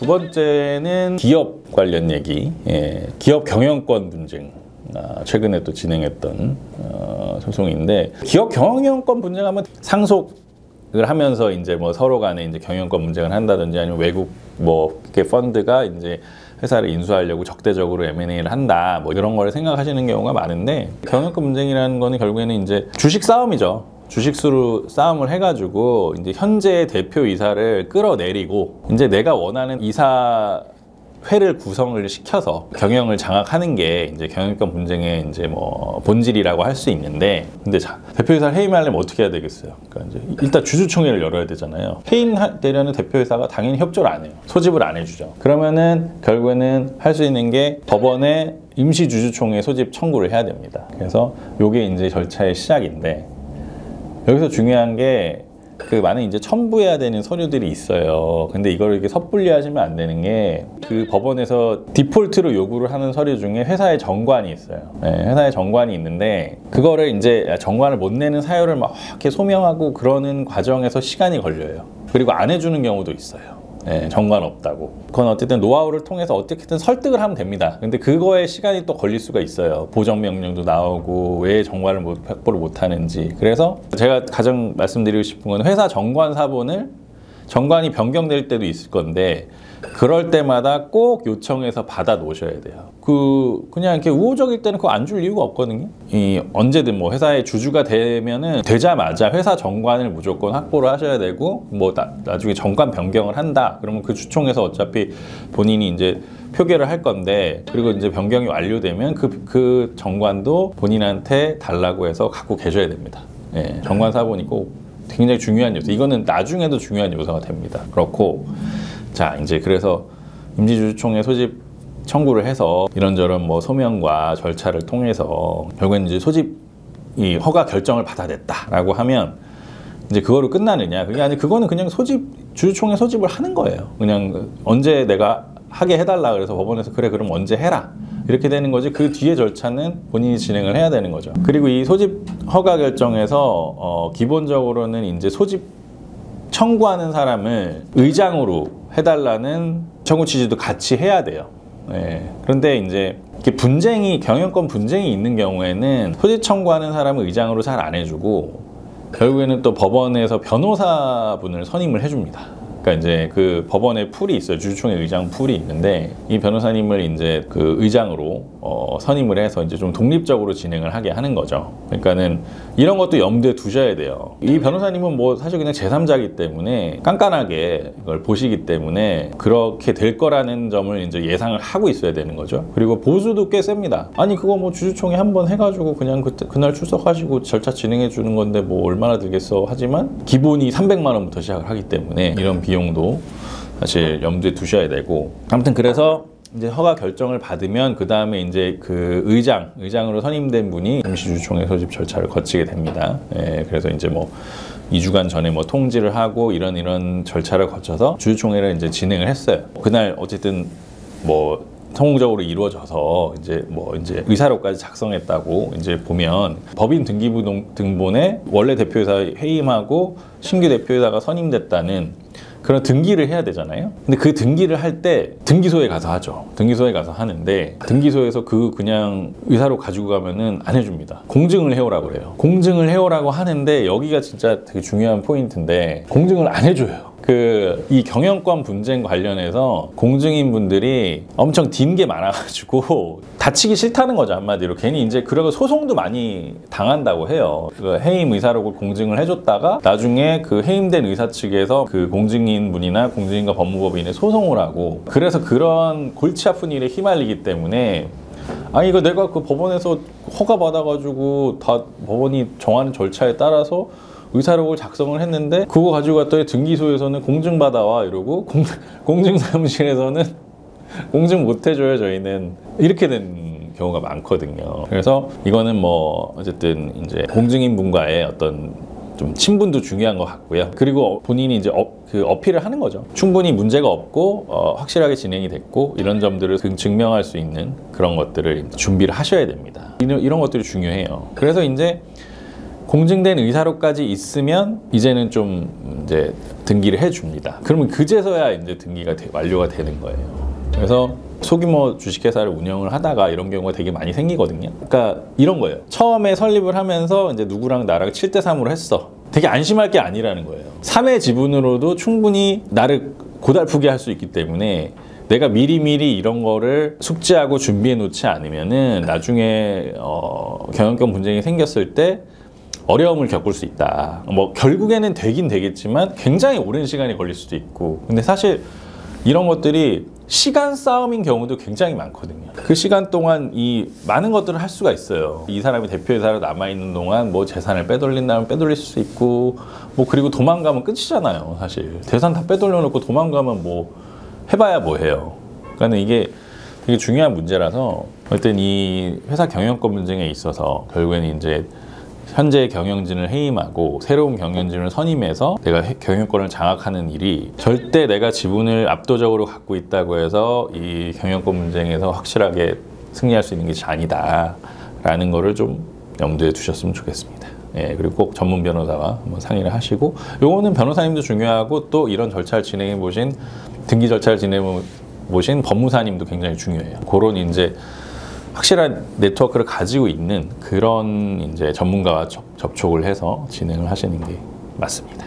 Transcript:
두 번째는 기업 관련 얘기, 기업 경영권 분쟁. 최근에 또 진행했던 소송인데, 기업 경영권 분쟁하면 상속을 하면서 이제 뭐 서로 간에 이제 경영권 분쟁을 한다든지, 아니면 외국 뭐 펀드가 이제 회사를 인수하려고 적대적으로 M&A를 한다, 뭐 이런 걸 생각하시는 경우가 많은데, 경영권 분쟁이라는 거는 결국에는 이제 주식 싸움이죠. 주식수로 싸움을 해가지고 이제 현재 대표이사를 끌어내리고 이제 내가 원하는 이사회를 구성을 시켜서 경영을 장악하는 게 이제 경영권 분쟁의 이제 뭐 본질이라고 할 수 있는데, 근데 자, 대표이사를 해임하려면 어떻게 해야 되겠어요? 그러니까 이제 일단 주주총회를 열어야 되잖아요. 해임되려는 대표이사가 당연히 협조를 안 해요. 소집을 안 해주죠. 그러면은 결국에는 할 수 있는 게 법원에 임시 주주총회 소집 청구를 해야 됩니다. 그래서 요게 이제 절차의 시작인데, 여기서 중요한 게 그 많은 이제 첨부해야 되는 서류들이 있어요. 근데 이걸 이렇게 섣불리 하시면 안 되는 게, 그 법원에서 디폴트로 요구를 하는 서류 중에 회사의 정관이 있어요. 회사의 정관이 있는데, 그거를 이제 정관을 못 내는 사유를 막 이렇게 소명하고 그러는 과정에서 시간이 걸려요. 그리고 안 해주는 경우도 있어요. 정관 없다고. 그건 어쨌든 노하우를 통해서 어떻게든 설득을 하면 됩니다. 근데 그거에 시간이 또 걸릴 수가 있어요. 보정명령도 나오고 왜 정관을 확보를 못하는지. 그래서 제가 가장 말씀드리고 싶은 건, 회사 정관 사본을, 정관이 변경될 때도 있을 건데 그럴 때마다 꼭 요청해서 받아 놓으셔야 돼요. 그냥 이렇게 우호적일 때는 그거 안 줄 이유가 없거든요. 언제든 뭐 회사의 주주가 되자마자 회사 정관을 무조건 확보를 하셔야 되고, 뭐 나중에 정관 변경을 한다 그러면 그 주총에서 어차피 본인이 이제 표결을 할 건데, 그리고 이제 변경이 완료되면 그 정관도 본인한테 달라고 해서 갖고 계셔야 됩니다. 정관 사본이 꼭 굉장히 중요한 요소. 이거는 나중에도 중요한 요소가 됩니다. 그렇고, 자, 이제 그래서 임시주주총회 소집 청구를 해서 이런저런 뭐 소명과 절차를 통해서 결국엔 이제 소집이 허가 결정을 받아냈다라고 하면 이제 그거로 끝나느냐? 그게 아니, 그거는 그냥 주주총회 소집을 하는 거예요. 그냥 언제 내가 하게 해달라 그래서 법원에서 그래 그럼 언제 해라, 이렇게 되는 거지. 그 뒤에 절차는 본인이 진행을 해야 되는 거죠. 그리고 이 소집 허가 결정에서 기본적으로는 이제 소집 청구하는 사람을 의장으로 해달라는 청구 취지도 같이 해야 돼요. 그런데 이제 경영권 분쟁이 있는 경우에는 소집 청구하는 사람을 의장으로 잘 안 해주고, 결국에는 또 법원에서 변호사분을 선임을 해줍니다. 그러니까 이제 그 법원의 풀이 있어요. 주주총회 의장 풀이 있는데, 이 변호사님을 이제 그 의장으로 선임을 해서 이제 좀 독립적으로 진행을 하게 하는 거죠. 그러니까는 이런 것도 염두에 두셔야 돼요. 이 변호사님은 뭐 사실 그냥 제3자이기 때문에 깐깐하게 이걸 보시기 때문에 그렇게 될 거라는 점을 이제 예상을 하고 있어야 되는 거죠. 그리고 보수도 꽤 셉니다. 아니, 그거 뭐 주주총회 한번 해가지고 그냥 그날 출석하시고 절차 진행해 주는 건데 뭐 얼마나 들겠어 하지만, 기본이 300만 원부터 시작을 하기 때문에 이런 비용도 사실 염두에 두셔야 되고, 아무튼 그래서 이제 허가 결정을 받으면 그 다음에 이제 그 의장으로 선임된 분이 임시주주총회 소집 절차를 거치게 됩니다. 그래서 이제 뭐 2주간 전에 뭐 통지를 하고 이런 절차를 거쳐서 주주총회를 이제 진행을 했어요. 그날 어쨌든 뭐 성공적으로 이루어져서 이제 의사록까지 작성했다고 이제 보면, 법인 등기부 등본에 원래 대표이사 해임하고 신규 대표이사가 선임됐다는 그런 등기를 해야 되잖아요. 근데 그 등기를 할 때 등기소에 가서 하죠. 등기소에 가서 하는데, 등기소에서 그냥 의사록 가지고 가면은 안 해줍니다. 공증을 해오라고 그래요. 공증을 해오라고 하는데, 여기가 진짜 되게 중요한 포인트인데 공증을 안 해줘요. 이 경영권 분쟁 관련해서 공증인 분들이 엄청 딘 게 많아가지고 다치기 싫다는 거죠, 한마디로. 괜히 이제 그리고 소송도 많이 당한다고 해요. 그 해임 의사록을 공증을 해줬다가 나중에 그 해임된 의사 측에서 그 공증인 분이나 공증인과 법무법인에 소송을 하고, 그래서 그런 골치 아픈 일에 휘말리기 때문에, 아니 이거 내가 그 법원에서 허가 받아가지고 다 법원이 정하는 절차에 따라서 의사록을 작성을 했는데 그거 가지고 갔더니 등기소에서는 공증 받아와 이러고, 공증사무실에서는 공증 못 해줘요 저희는, 이렇게 된 경우가 많거든요. 그래서 이거는 뭐 어쨌든 이제 공증인 분과의 어떤 좀 친분도 중요한 것 같고요. 그리고 본인이 이제 어필을 하는 거죠. 충분히 문제가 없고 확실하게 진행이 됐고, 이런 점들을 증명할 수 있는 그런 것들을 준비를 하셔야 됩니다. 이런 것들이 중요해요. 그래서 이제 공증된 의사로까지 있으면 이제는 좀 이제 등기를 해줍니다. 그러면 그제서야 이제 등기가 완료가 되는 거예요. 그래서 소규모 주식회사를 운영을 하다가 이런 경우가 되게 많이 생기거든요. 그러니까 이런 거예요. 처음에 설립을 하면서 이제 누구랑 나랑 7대3으로 했어. 되게 안심할 게 아니라는 거예요. 3의 지분으로도 충분히 나를 고달프게 할 수 있기 때문에 내가 미리미리 이런 거를 숙지하고 준비해 놓지 않으면은 나중에 경영권 분쟁이 생겼을 때 어려움을 겪을 수 있다. 뭐 결국에는 되긴 되겠지만 굉장히 오랜 시간이 걸릴 수도 있고, 근데 사실 이런 것들이 시간 싸움인 경우도 굉장히 많거든요. 그 시간 동안 이 많은 것들을 할 수가 있어요. 이 사람이 대표이사로 남아있는 동안 뭐 재산을 빼돌린다면 빼돌릴 수 있고, 뭐 그리고 도망가면 끝이잖아요. 사실 재산 다 빼돌려 놓고 도망가면 뭐 해봐야 뭐 해요. 그러니까 이게 되게 중요한 문제라서 어쨌든 이 회사 경영권 분쟁에 있어서 결국에는 이제 현재 경영진을 해임하고 새로운 경영진을 선임해서 내가 경영권을 장악하는 일이 절대 내가 지분을 압도적으로 갖고 있다고 해서 이 경영권 분쟁에서 확실하게 승리할 수 있는 것이 아니다 라는 거를 좀 염두에 두셨으면 좋겠습니다. 예, 그리고 꼭 전문 변호사와 한번 상의를 하시고, 요거는 변호사님도 중요하고 또 이런 절차를 진행해 보신 등기 절차를 진행해 보신 법무사님도 굉장히 중요해요. 그런 이제 확실한 네트워크를 가지고 있는 그런 이제 전문가와 접촉을 해서 진행을 하시는 게 맞습니다.